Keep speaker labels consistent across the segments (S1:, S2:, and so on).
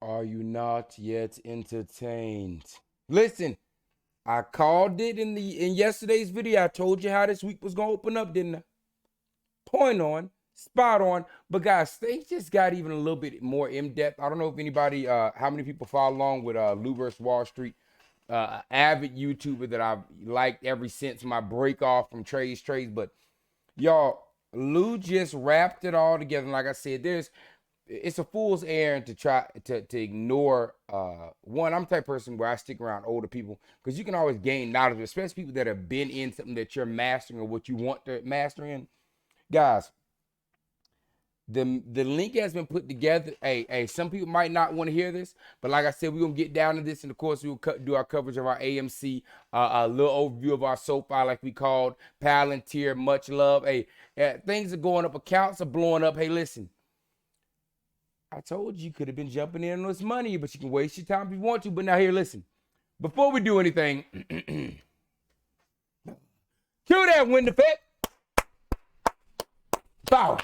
S1: Are you not yet entertained? Listen, I called it in yesterday's video. I told you how this week was gonna open up, didn't I? Point on, spot on. But guys, things just got even a little bit more in depth. I don't know if anybody, how many people follow along with Lou vs. Wall Street, avid YouTuber that I've liked ever since my break off from trades. But y'all, Lou just wrapped it all together. And like I said, it's a fool's errand to try to ignore one. I'm the type of person where I stick around older people because you can always gain knowledge, especially people that have been in something that you're mastering or what you want to master in. Guys, the link has been put together. Hey, some people might not want to hear this, but like I said, we're gonna get down to this, and of course we'll do our coverage of our AMC, a little overview of our SoFi, like we called Palantir. Much love. Hey, things are going up, accounts are blowing up. Hey, listen, I told you could have been jumping in on this money, but you can waste your time if you want to. But now here, listen, before we do anything, cue that wind effect. Power.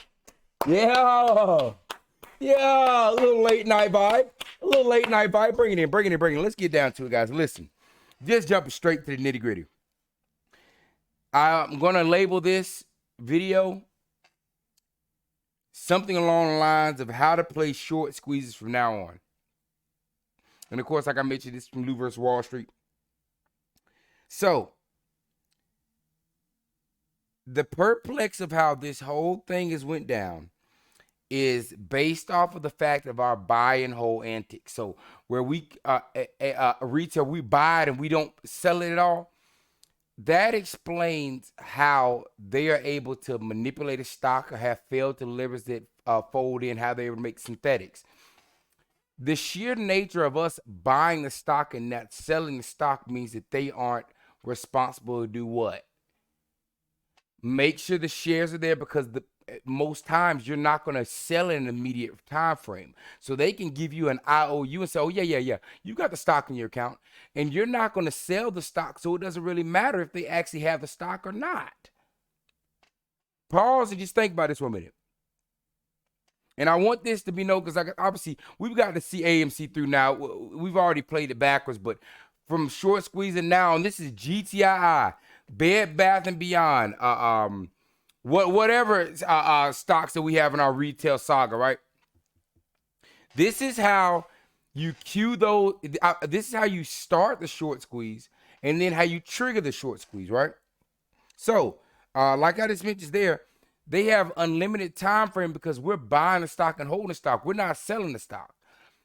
S1: Yeah. Yeah. A little late night vibe. A little late night vibe. Bring it in, bring it in, bring it in. Let's get down to it, guys. Listen, just jumping straight to the nitty gritty. I'm going to label this video something along the lines of how to play short squeezes from now on. And of course, like I mentioned, this is from Lou vs. Wall Street. So, the perplex of how this whole thing has went down is based off of the fact of our buy and hold antics. So where we retail, we buy it and we don't sell it at all. That explains how they are able to manipulate a stock or have failed to deliver that fold in, how they would make synthetics. The sheer nature of us buying the stock and not selling the stock means that they aren't responsible to do what? Make sure the shares are there, because most times you're not going to sell in an immediate time frame. So they can give you an IOU and say, oh, yeah, you got the stock in your account, and you're not going to sell the stock, so it doesn't really matter if they actually have the stock or not. Pause and just think about this for a minute. And I want this to be known because obviously we've got to see AMC through now. We've already played it backwards, but from short squeezing now, and this is GTII, Bed Bath and Beyond, whatever stocks that we have in our retail saga, right? This is how you cue those. This is how you start the short squeeze, and then how you trigger the short squeeze, right? So, like I just mentioned there, they have unlimited time frame because we're buying the stock and holding the stock. We're not selling the stock.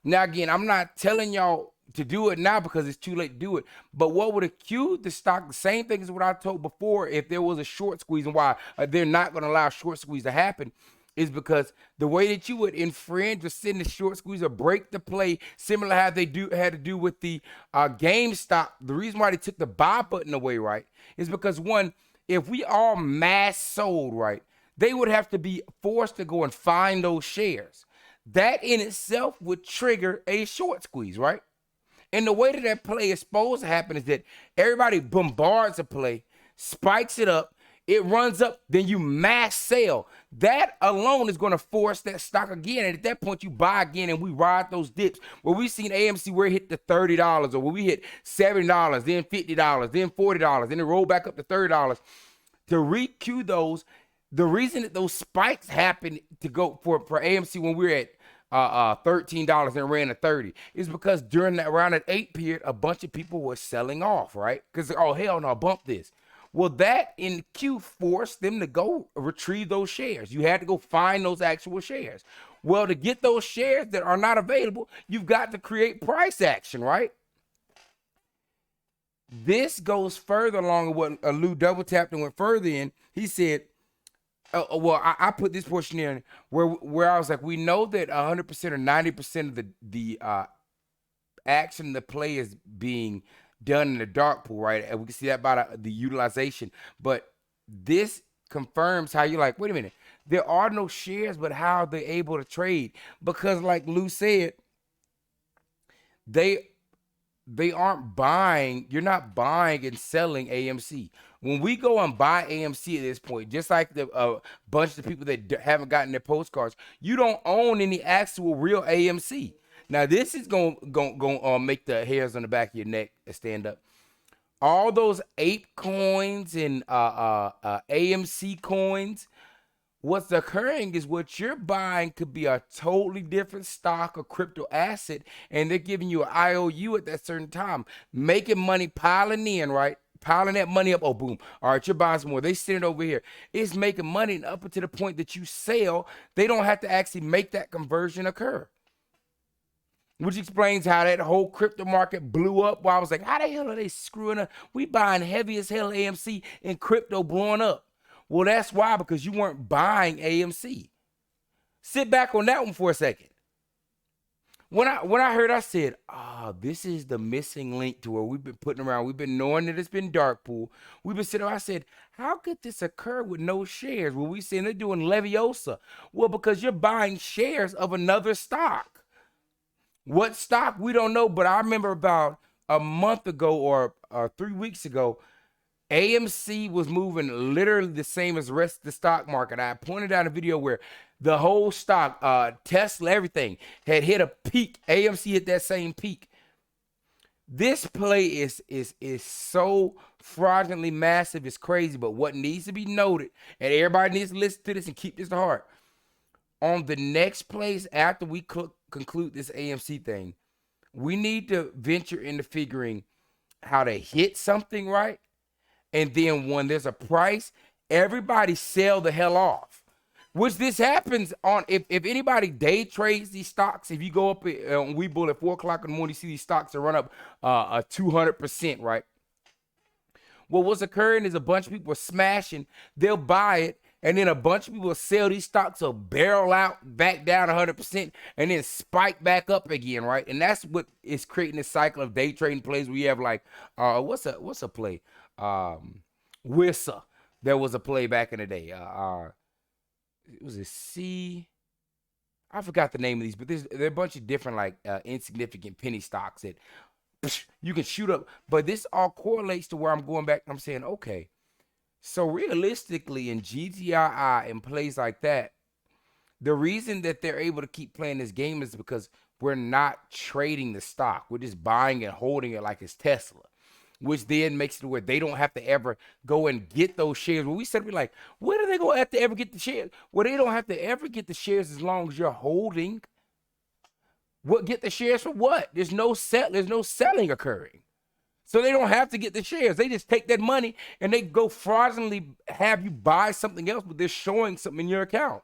S1: Now, again, I'm not telling y'all to do it now because it's too late to do it. But what would accrue the stock, the same thing as what I told before, if there was a short squeeze, and why they're not going to allow short squeeze to happen, is because the way that you would infringe or send the short squeeze or break the play, similar to how they had to do with the GameStop. The reason why they took the buy button away, right, is because, one, if we all mass sold, right, they would have to be forced to go and find those shares. That in itself would trigger a short squeeze, right? And the way that play is supposed to happen is that everybody bombards a play, spikes it up, it runs up, then you mass sell. That alone is going to force that stock again. And at that point, you buy again, and we ride those dips. Where we've seen AMC where it hit the $30, or where we hit $70, then $50, then $40, then it rolled back up to $30. To re-cue those, the reason that those spikes happen to go for AMC when we're at $13 and ran to 30 is because during that around that 8 period, a bunch of people were selling off, right? Because, oh, hell no, bump this. Well, that in Q forced them to go retrieve those shares. You had to go find those actual shares. Well, to get those shares that are not available, you've got to create price action, right? This goes further along with what Lou double tapped and went further in. He said, well, I put this portion in where I was like, we know that 100% or 90% of the action, the play is being done in the dark pool, right? And we can see that by the utilization. But this confirms how you're like, wait a minute, there are no shares, but how are they able to trade? Because like Lou said, they aren't buying, you're not buying and selling AMC. When we go and buy AMC at this point, just like the bunch of people that haven't gotten their postcards, you don't own any actual real AMC. Now this is gonna make the hairs on the back of your neck stand up. All those ape coins and AMC coins, what's occurring is what you're buying could be a totally different stock or crypto asset, and they're giving you an IOU at that certain time, making money, piling in, right? Piling that money up. Oh, boom. All right, you're buying some more. They send it over here. It's making money, and up until the point that you sell, they don't have to actually make that conversion occur. Which explains how that whole crypto market blew up. Where I was like, how the hell are they screwing up? We buying heavy as hell AMC and crypto blowing up. Well, that's why, because you weren't buying AMC. Sit back on that one for a second. When I heard, I said, this is the missing link to where we've been putting around. We've been knowing that it's been dark pool. We've been sitting there. I said, how could this occur with no shares? Well, we saying they're doing Leviosa. Well, because you're buying shares of another stock. What stock? We don't know, but I remember about a month ago or 3 weeks ago, AMC was moving literally the same as the rest of the stock market. I pointed out a video where the whole stock, Tesla, everything had hit a peak. AMC hit that same peak. This play is so fraudulently massive, it's crazy. But what needs to be noted, and everybody needs to listen to this and keep this to heart. On the next place after we conclude this AMC thing, we need to venture into figuring how to hit something, right? And then when there's a price, everybody sell the hell off. Which this happens on, if anybody day trades these stocks, if you go up on Webull at 4 o'clock in the morning, you see these stocks that run up 200%, right? Well, what's occurring is a bunch of people are smashing, they'll buy it, and then a bunch of people sell these stocks will barrel out back down 100% and then spike back up again, right? And that's what is creating this cycle of day trading plays where you have like, what's a play? WISA. There was a play back in the day. It was a C. I forgot the name of these, but there are a bunch of different like insignificant penny stocks that you can shoot up. But this all correlates to where I'm going back. I'm saying, okay, so realistically in GTII and plays like that, the reason that they're able to keep playing this game is because we're not trading the stock. We're just buying and holding it like it's Tesla, which then makes it where they don't have to ever go and get those shares. When we said, we're like, when are they going to have to ever get the shares? Well, they don't have to ever get the shares as long as you're holding. What, get the shares for what? There's no selling occurring. So they don't have to get the shares. They just take that money and they go fraudulently have you buy something else, but they're showing something in your account.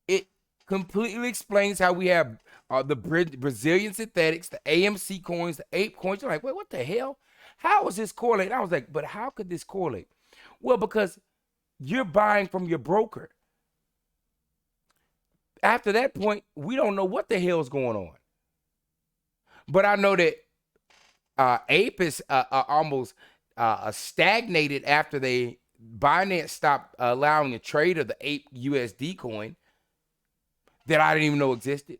S1: It completely explains how we have the Brazilian synthetics, the AMC coins, the ape coins. You're like, wait, what the hell? How is this correlated? I was like, but how could this correlate? Well, because you're buying from your broker. After that point, we don't know what the hell is going on. But I know that ape is almost stagnated after Binance stopped allowing a trade of the ape USD coin that I didn't even know existed.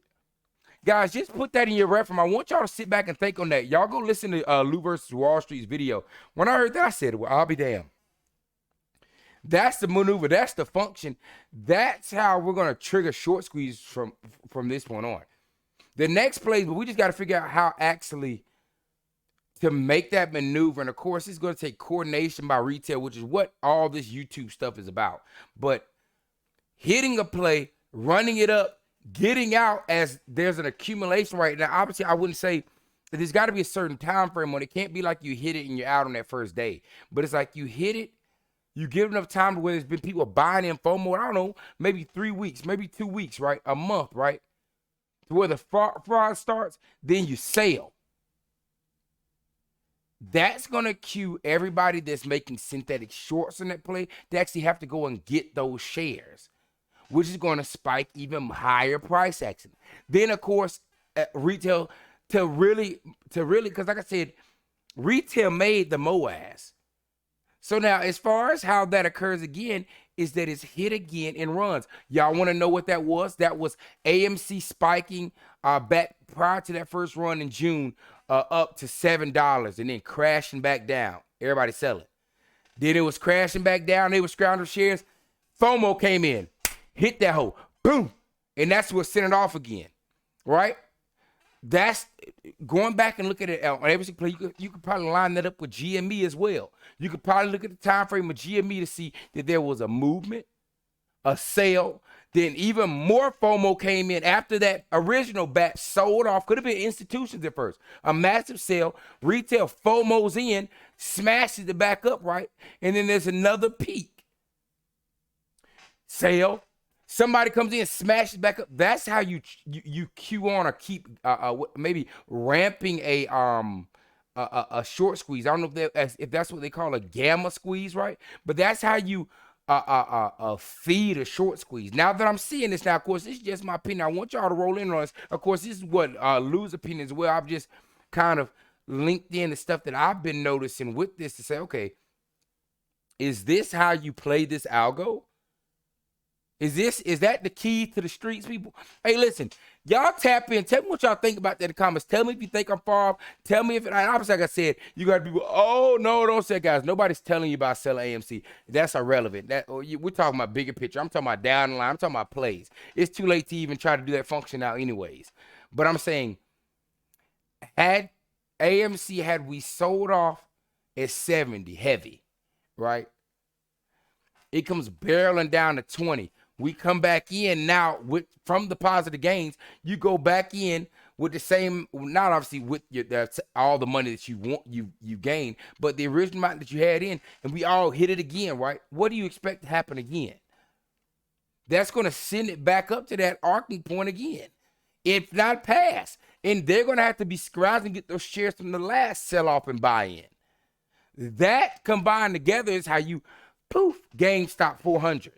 S1: Guys, just put that in your reference. I want y'all to sit back and think on that. Y'all go listen to Lou versus Wall Street's video. When I heard that, I said, well, I'll be damned. That's the maneuver. That's the function. That's how we're going to trigger short squeeze from this point on. The next play, but we just got to figure out how actually to make that maneuver. And, of course, it's going to take coordination by retail, which is what all this YouTube stuff is about. But hitting a play, running it up, getting out as there's an accumulation right now. Obviously, I wouldn't say that there's got to be a certain time frame on it. It can't be like you hit it and you're out on that first day. But it's like you hit it, you give enough time to where there's been people buying in FOMO, I don't know, maybe 3 weeks, maybe 2 weeks, right? A month, right? To where the fraud starts, then you sell. That's going to cue everybody that's making synthetic shorts in that play to actually have to go and get those shares, which is going to spike even higher price action. Then, of course, retail to really, because like I said, retail made the MOAS. So now, as far as how that occurs again, is that it's hit again and runs. Y'all want to know what that was? That was AMC spiking back prior to that first run in June up to $7 and then crashing back down. Everybody sell it. Then it was crashing back down. They were scrounging shares. FOMO came in, hit that hole, boom. And that's what sent it off again, right? That's going back and look at it on every single play. You could probably line that up with GME as well. You could probably look at the time frame of GME to see that there was a movement, a sale. Then even more FOMO came in after that original batch sold off. Could have been institutions at first. A massive sale. Retail FOMO's in, smashes it back up, right? And then there's another peak. Sale. Somebody comes in, smashes back up. That's how you queue on or keep maybe ramping a short squeeze. I don't know if that's what they call a gamma squeeze, right? But that's how you feed a short squeeze. Now that I'm seeing this now, of course, this is just my opinion. I want y'all to roll in on this. Of course, this is what Lou's opinion as well. I've just kind of linked in the stuff that I've been noticing with this to say, okay, is this how you play this algo? Is that the key to the streets, people? Hey, listen, y'all tap in. Tell me what y'all think about that in the comments. Tell me if you think I'm far off. Tell me if, obviously, like I said, you got people, oh, no, don't say, guys. Nobody's telling you about selling AMC. That's irrelevant. We're talking about bigger picture. I'm talking about down the line. I'm talking about plays. It's too late to even try to do that function now anyways. But I'm saying, had we sold off at 70 heavy, right? It comes barreling down to 20. We come back in now from the positive gains. You go back in with the same, not obviously with all the money that you gain, but the original amount that you had in, and we all hit it again, right? What do you expect to happen again? That's going to send it back up to that arcing point again, if not past. And they're going to have to be scrounging and get those shares from the last sell-off and buy-in. That combined together is how you, poof, GameStop 400.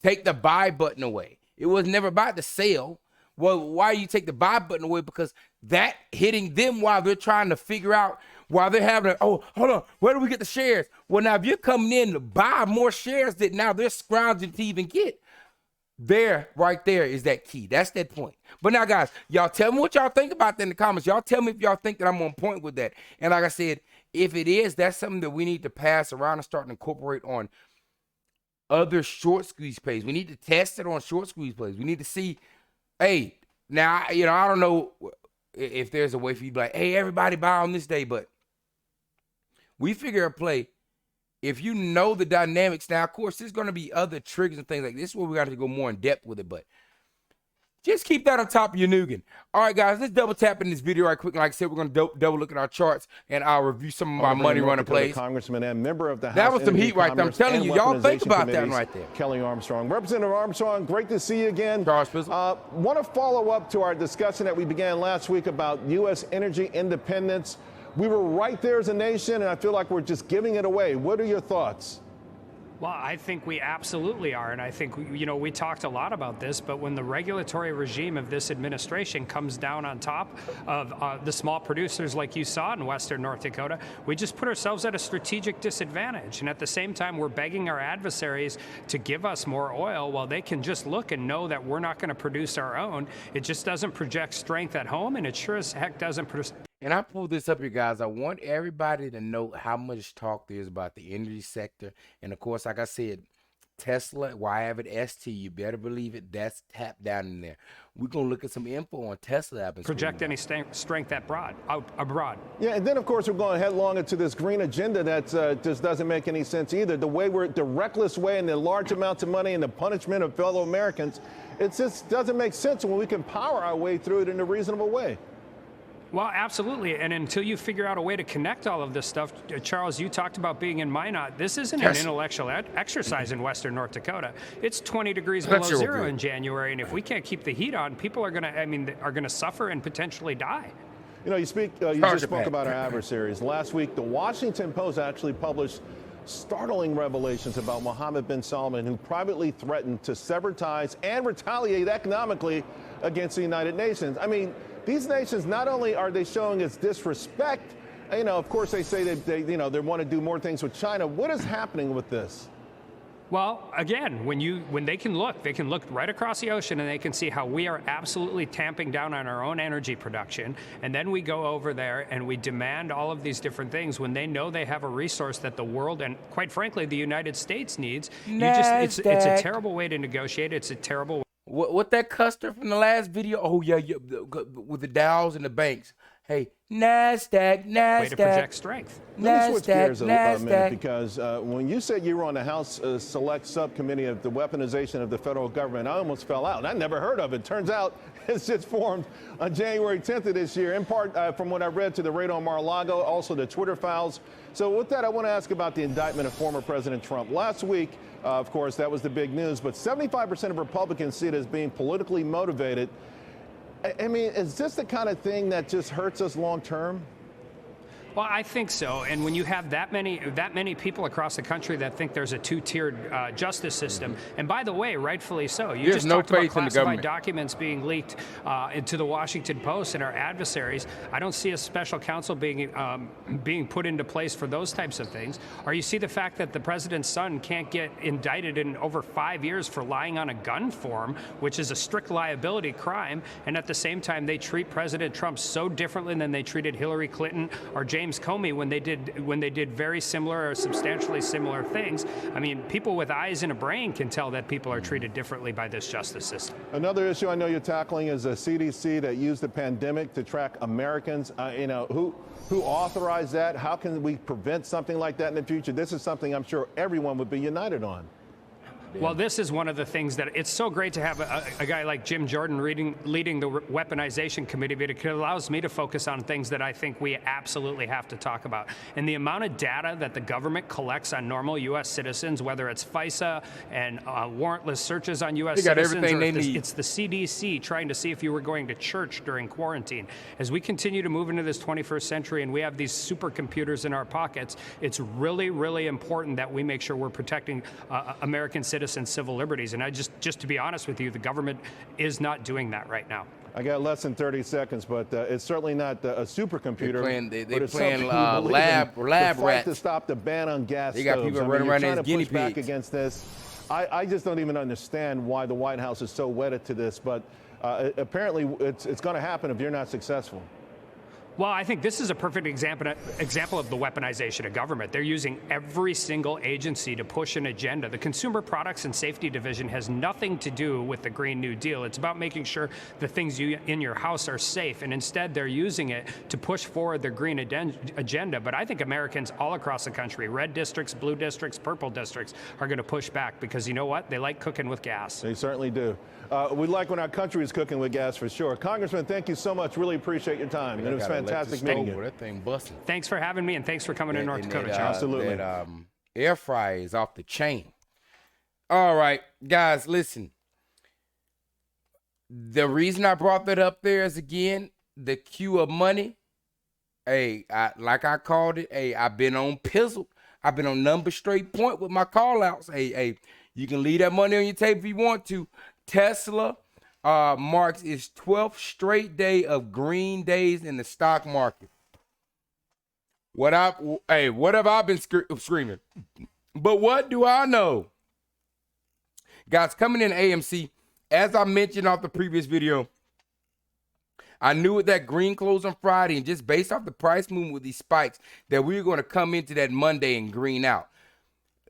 S1: Take the buy button away. It was never about the sale. Well, why you take the buy button away? Because that hitting them while they're trying to figure out, while they're having, oh, hold on, where do we get the shares? Well, now if you're coming in to buy more shares that now they're scrounging to even get, right there is that key. That's that point. But now, guys, y'all tell me what y'all think about that in the comments. Y'all tell me if y'all think that I'm on point with that. And like I said, if it is, that's something that we need to pass around and start to incorporate on other short squeeze plays. We need to test it on short squeeze plays. We need to see, hey, now, I don't know if there's a way for you to be like, hey, everybody buy on this day, but we figure a play. If you know the dynamics, now, of course, there's going to be other triggers and things like this. This is where we got to go more in depth with it, but just keep that on top of your noggin. All right, guys, let's double tap in this video right quick. Like I said, we're going to double look at our charts, and I'll review some of my money running plays.
S2: Congressman and member of the House.
S1: That was some heat right there. I'm telling you, y'all think about that right there.
S2: Kelly Armstrong. Representative Armstrong, great to see you again.
S1: Charles Pizzle.
S2: Want to follow up to our discussion that we began last week about U.S. energy independence. We were right there as a nation, and I feel like we're just giving it away. What are your thoughts?
S3: Well, I think we absolutely are. And I think, we talked a lot about this, but when the regulatory regime of this administration comes down on top of the small producers like you saw in Western North Dakota, we just put ourselves at a strategic disadvantage. And at the same time, we're begging our adversaries to give us more oil while they can just look and know that we're not going to produce our own. It just doesn't project strength at home, and it sure as heck doesn't produce.
S1: And I pulled this up here, guys. I want everybody to know how much talk there is about the energy sector. And, of course, like I said, Tesla, why I have it ST, you better believe it, that's tapped down in there. We're going to look at some info on Tesla.
S3: Project any strength abroad.
S2: Yeah, and then, of course, we're going headlong into this green agenda that just doesn't make any sense either. The reckless way and the large amounts of money and the punishment of fellow Americans, it just doesn't make sense when we can power our way through it in a reasonable way.
S3: Well, absolutely. And until you figure out a way to connect all of this stuff, Charles, you talked about being in Minot. This isn't an intellectual exercise in Western North Dakota. It's 20 degrees below zero in January. And if we can't keep the heat on, people are going to suffer and potentially die.
S2: You just spoke about our adversaries. Last week, the Washington Post actually published startling revelations about Mohammed bin Salman, who privately threatened to sever ties and retaliate economically against the United Nations. I mean, these nations, not only are they showing us disrespect, of course they say that they want to do more things with China. What is happening with this?
S3: Well, again, when they can look right across the ocean and they can see how we are absolutely tamping down on our own energy production, and then we go over there and we demand all of these different things when they know they have a resource that the world and, quite frankly, the United States needs. It's a terrible way to negotiate. It's a terrible way.
S1: What that Custer from the last video? Oh yeah, yeah, with the Dows and the banks. Hey, NASDAQ.
S3: Way to project strength.
S2: Let me switch gears a minute,
S1: NASDAQ.
S2: because when you said you were on the House Select Subcommittee of the Weaponization of the Federal Government, I almost fell out. I never heard of it. Turns out it's just formed on January 10th of this year, in part from what I read to the raid on Mar-a-Lago, also the Twitter files. So with that, I want to ask about the indictment of former President Trump. Last week, of course, that was the big news, but 75% of Republicans see it as being politically motivated. I mean, is this the kind of thing that just hurts us long term?
S3: Well, I think so. And when you have that many people across the country that think there's a two-tiered justice system, and by the way, rightfully so. You just talked about classified documents being leaked into the Washington Post and our adversaries. I don't see a special counsel being put into place for those types of things. Or you see the fact that the president's son can't get indicted in over 5 years for lying on a gun form, which is a strict liability crime. And at the same time, they treat President Trump so differently than they treated Hillary Clinton or James Comey when they did very similar or substantially similar things. I mean, people with eyes and a brain can tell that people are treated differently by this justice system.
S2: Another issue I know you're tackling is a CDC that used the pandemic to track Americans. Who authorized that? How can we prevent something like that in the future? This is something I'm sure everyone would be united on.
S3: Well, this is one of the things that it's so great to have a guy like Jim Jordan leading the weaponization committee, but it allows me to focus on things that I think we absolutely have to talk about. And the amount of data that the government collects on normal U.S. citizens, whether it's FISA and warrantless searches on U.S. citizens, or it's the CDC trying to see if you were going to church during quarantine. As we continue to move into this 21st century and we have these supercomputers in our pockets, it's really, really important that we make sure we're protecting American citizens and civil liberties. And just to be honest with you, the government is not doing that right now.
S2: I got less than 30 seconds, but it's certainly not a supercomputer.
S1: They're playing lab rats
S2: to stop the ban on gas
S1: stoves. They got people running around as guinea pigs.
S2: Back against this. I just don't even understand why the White House is so wedded to this, but apparently it's going to happen if you're not successful.
S3: Well, I think this is a perfect example of the weaponization of government. They're using every single agency to push an agenda. The Consumer Products and Safety Division has nothing to do with the Green New Deal. It's about making sure the things in your house are safe, and instead they're using it to push forward their green agenda. But I think Americans all across the country, red districts, blue districts, purple districts, are going to push back because you know what? They like cooking with gas.
S2: They certainly do. We like when our country is cooking with gas for sure. Congressman, thank you so much. Really appreciate your time. And it was fantastic meeting you.
S1: That thing busting.
S3: Thanks for having me, and thanks for coming to North Dakota, Charles.
S2: Absolutely.
S1: That air fryer is off the chain. All right, guys, listen. The reason I brought that up there is, again, the queue of money. Hey, like I called it, hey, I've been on pizzle. I've been on number straight point with my call-outs. Hey, you can leave that money on your table if you want to. Tesla marks its 12th straight day of green days in the stock market. What have I been screaming? But what do I know? Guys, coming in AMC, as I mentioned off the previous video, I knew with that green close on Friday, and just based off the price movement with these spikes, that we were going to come into that Monday and green out.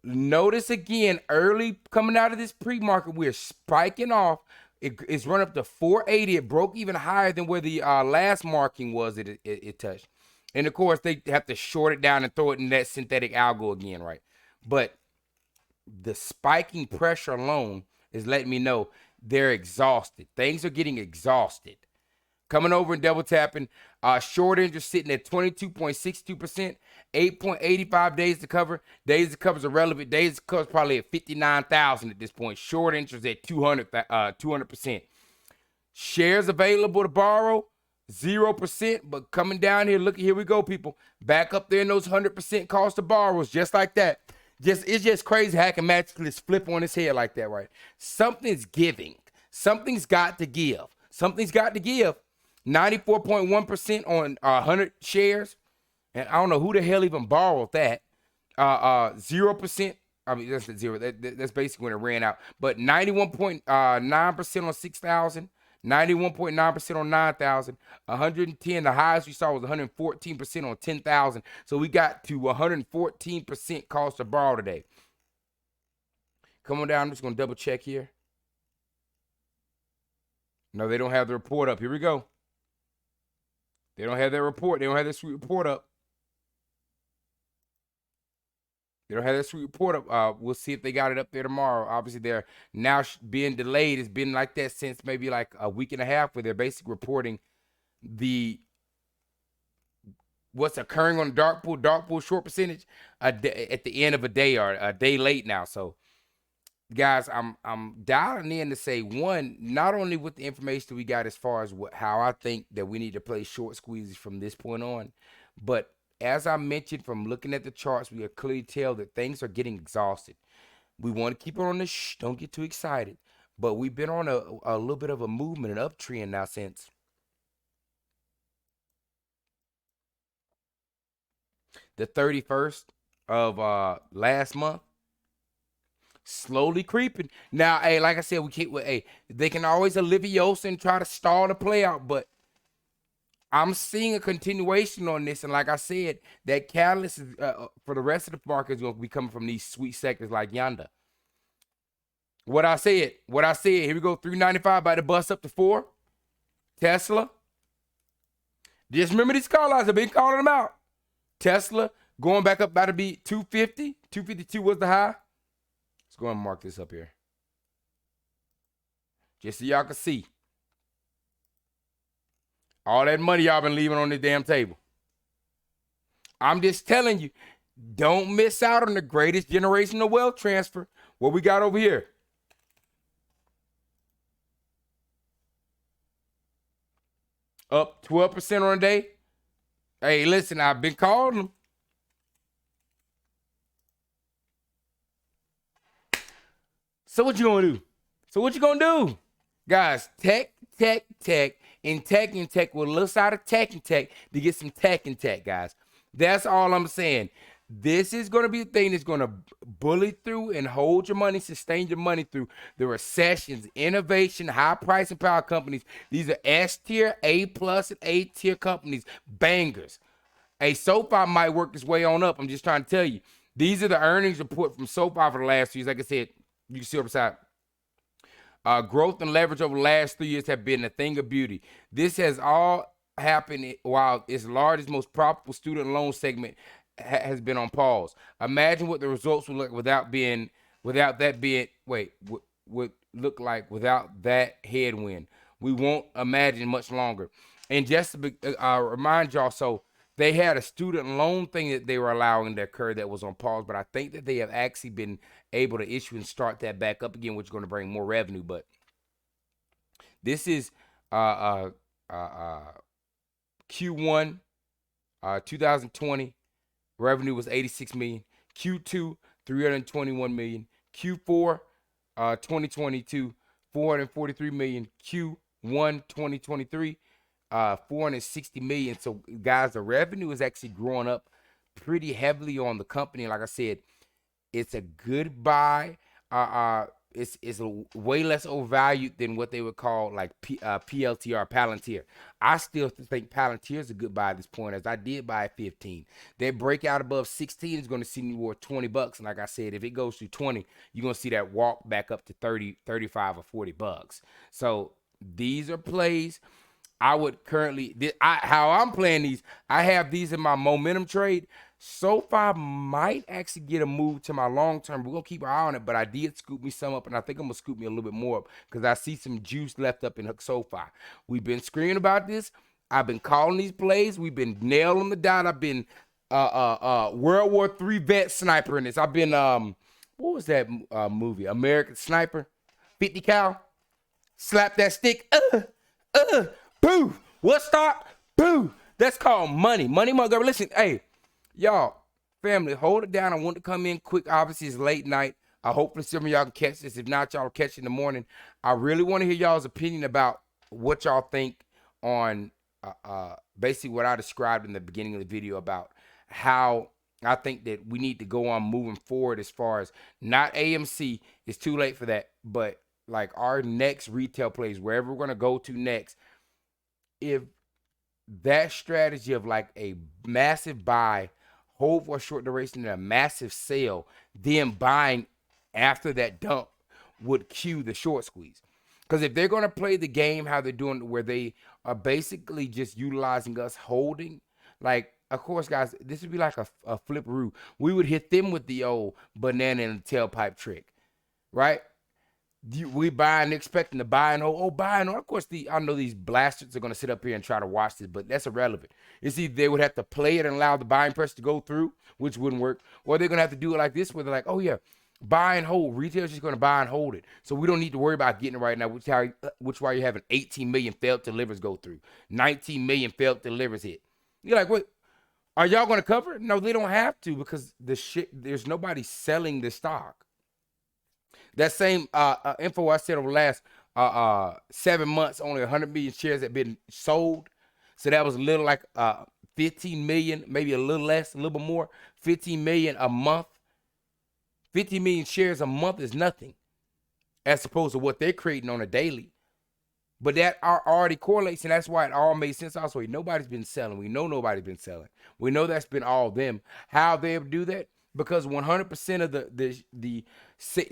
S1: Notice again, early coming out of this pre-market, we're spiking off. It's run up to 480. It broke even higher than where the last marking was it touched. And of course, they have to short it down and throw it in that synthetic algo again, right? But the spiking pressure alone is letting me know they're exhausted. Things are getting exhausted. Coming over and double tapping. Short interest sitting at 22.62%, 8.85 days to cover. Days to cover is irrelevant. Days to cover is probably at 59,000 at this point. Short interest at 200%. Shares available to borrow, 0%. But coming down here, look, here we go, people. Back up there in those 100% cost of borrows, just like that. It's just crazy how I can magically flip on his head like that, right? Something's giving. Something's got to give. Something's got to give. 94.1% on 100 shares. And I don't know who the hell even borrowed that. 0%. I mean, that's zero. That's basically when it ran out. But 91.9% on 6,000. 91.9% on 9,000. 110. The highest we saw was 114% on 10,000. So we got to 114% cost to borrow today. Come on down. I'm just going to double check here. No, they don't have the report up. Here we go. They don't have that report. They don't have that sweet report up. They don't have that sweet report up. We'll see if they got it up there tomorrow. Obviously, they're now being delayed. It's been like that since maybe like a week and a half, where they're basically reporting what's occurring on the dark pool short percentage at the end of a day or a day late now. So, guys, I'm dialing in to say, one, not only with the information we got as far as how I think that we need to play short squeezes from this point on, but as I mentioned, from looking at the charts, we can clearly tell that things are getting exhausted. We want to keep it on the don't get too excited. But we've been on a little bit of a movement, an uptrend now since the 31st of last month. Slowly creeping. Now, hey, like I said, we can't, hey, they can always alleviate and try to stall the play out, but I'm seeing a continuation on this, and like I said, that catalyst is, for the rest of the market is going to be coming from these sweet sectors like yonder. What I said. Here we go. 395 about to bust up to 4. Tesla. Just remember these call outs. I've been calling them out. Tesla going back up, about to be 250. 252 was the high. Let's go and mark this up here, just so y'all can see. All that money y'all been leaving on the damn table. I'm just telling you, don't miss out on the greatest generational wealth transfer. What we got over here? Up 12% on a day. Hey, listen, I've been calling them. So what you gonna do? Guys, tech. And tech with a little side of tech to get some tech, guys. That's all I'm saying. This is going to be the thing that's going to bully through and hold your money, sustain your money through the recessions, innovation, high price and power companies. These are S tier, A plus, and A tier companies, bangers. A SoFi might work its way on up. I'm just trying to tell you. These are the earnings report from SoFi for the last 2 years. Like I said, you can see up beside. Growth and leverage over the last 3 years have been a thing of beauty. This has all happened while its largest, most profitable student loan segment has been on pause. Imagine what the results would look without that headwind. We won't imagine much longer. And just to remind y'all, so they had a student loan thing that they were allowing to occur that was on pause, but I think that they have actually been able to issue and start that back up again, which is going to bring more revenue. But this is Q1 2020. Revenue was 86 million. Q2 321 million. Q4 2022 443 million. Q1 2023 460 million. So guys, the revenue is actually growing up pretty heavily on the company. Like I said, it's a good buy. It's way less overvalued than what they would call like PLTR, Palantir. I still think Palantir is a good buy at this point, as I did buy at 15. That breakout above 16 is going to see me worth $20. And like I said, if it goes to 20, you're going to see that walk back up to 30, 35, or $40. So these are plays. I would currently, how I'm playing these, I have these in my momentum trade. SoFi might actually get a move to my long term. We're going to keep our eye on it, but I did scoop me some up, and I think I'm going to scoop me a little bit more up because I see some juice left up in SoFi. We've been screaming about this. I've been calling these plays. We've been nailed on the dot. I've been World War III vet sniper in this. I've been, what was that movie? American Sniper? 50 cal? Slap that stick. Boo! What stop? Boo! That's called money. Money, Montgomery. Listen, hey, y'all, family, hold it down. I want to come in quick. Obviously, it's late night. I hope some of y'all can catch this. If not, y'all will catch it in the morning. I really want to hear y'all's opinion about what y'all think on basically what I described in the beginning of the video about how I think that we need to go on moving forward as far as not AMC. It's too late for that. But like our next retail plays, wherever we're going to go to next, if that strategy of like a massive buy, hold for a short duration, and a massive sale, then buying after that dump would cue the short squeeze. Because if they're going to play the game how they're doing, where they are basically just utilizing us holding, like, of course, guys, this would be like a flipperoo. We would hit them with the old banana in the tailpipe trick, right? We buying, expecting to buy and hold. Oh, buy and hold. Of course, I know these blasters are going to sit up here and try to watch this, but that's irrelevant. It's either they would have to play it and allow the buying pressure to go through, which wouldn't work, or they're going to have to do it like this, where they're like, oh, yeah, buy and hold. Retail's just going to buy and hold it. So we don't need to worry about getting it right now, which why you're having 18 million failed delivers go through, 19 million failed delivers hit. You're like, what? Are y'all going to cover it? No, they don't have to, because there's nobody selling the stock. That same info I said over the last 7 months, only 100 million shares have been sold. So that was a little like 15 million, maybe a little less, a little bit more, 15 million a month. 50 million shares a month is nothing as opposed to what they're creating on a daily. But that already correlates, and that's why it all made sense. Also, nobody's been selling. We know nobody's been selling. We know that's been all them. How they able to do that? Because 100% of the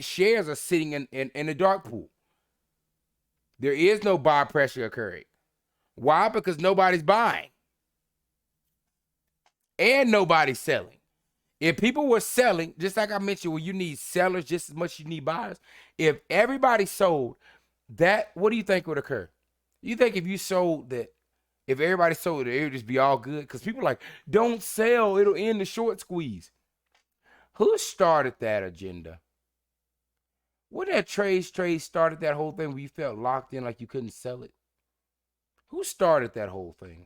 S1: shares are sitting in the dark pool. There is no buy pressure occurring. Why? Because nobody's buying. And nobody's selling. If people were selling, just like I mentioned, well, you need sellers just as much as you need buyers. If everybody sold, what do you think would occur? You think if you sold that, if everybody sold it would just be all good? Because people are like, don't sell, it'll end the short squeeze. Who started that agenda? What that trade started that whole thing where you felt locked in like you couldn't sell it? Who started that whole thing?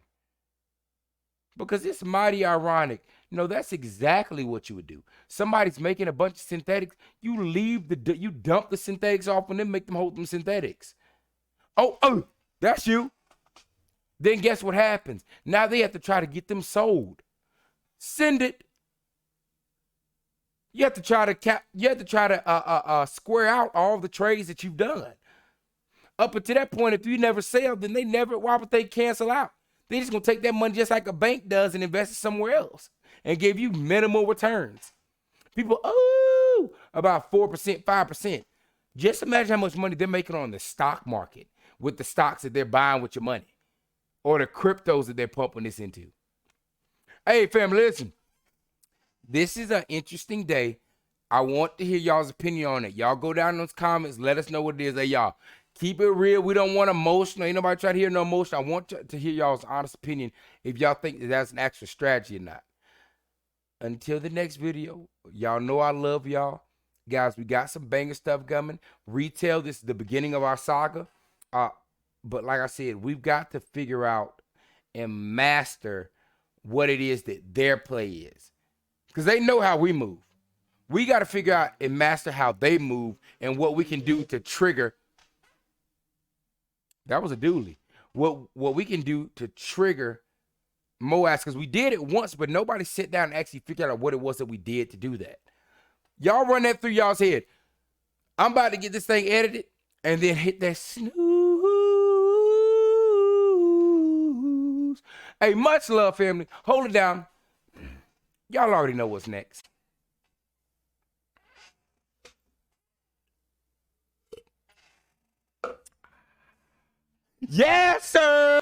S1: Because it's mighty ironic. No, that's exactly what you would do. Somebody's making a bunch of synthetics. You dump the synthetics off and then make them hold them synthetics. Oh, that's you. Then guess what happens? Now they have to try to get them sold. Send it. You have to try to square out all the trades that you've done. Up until that point, if you never sell, then why would they cancel out? They just gonna take that money just like a bank does and invest it somewhere else and give you minimal returns. People, about 4%, 5%. Just imagine how much money they're making on the stock market with the stocks that they're buying with your money or the cryptos that they're pumping this into. Hey, family, listen. This is an interesting day. I want to hear y'all's opinion on it. Y'all go down in those comments. Let us know what it is. Hey, y'all, keep it real. We don't want emotional. Ain't nobody trying to hear no emotion. I want to hear y'all's honest opinion if y'all think that that's an actual strategy or not. Until the next video, y'all know I love y'all. Guys, we got some banger stuff coming. Retail, this is the beginning of our saga. But like I said, we've got to figure out and master what it is that their play is. Because they know how we move. We got to figure out and master how they move and what we can do to trigger. That was a dually. What we can do to trigger MOAS, because we did it once, but nobody sat down and actually figured out what it was that we did to do that. Y'all run that through y'all's head. I'm about to get this thing edited and then hit that snooze. Hey, much love, family. Hold it down. Y'all already know what's next. Yes, sir.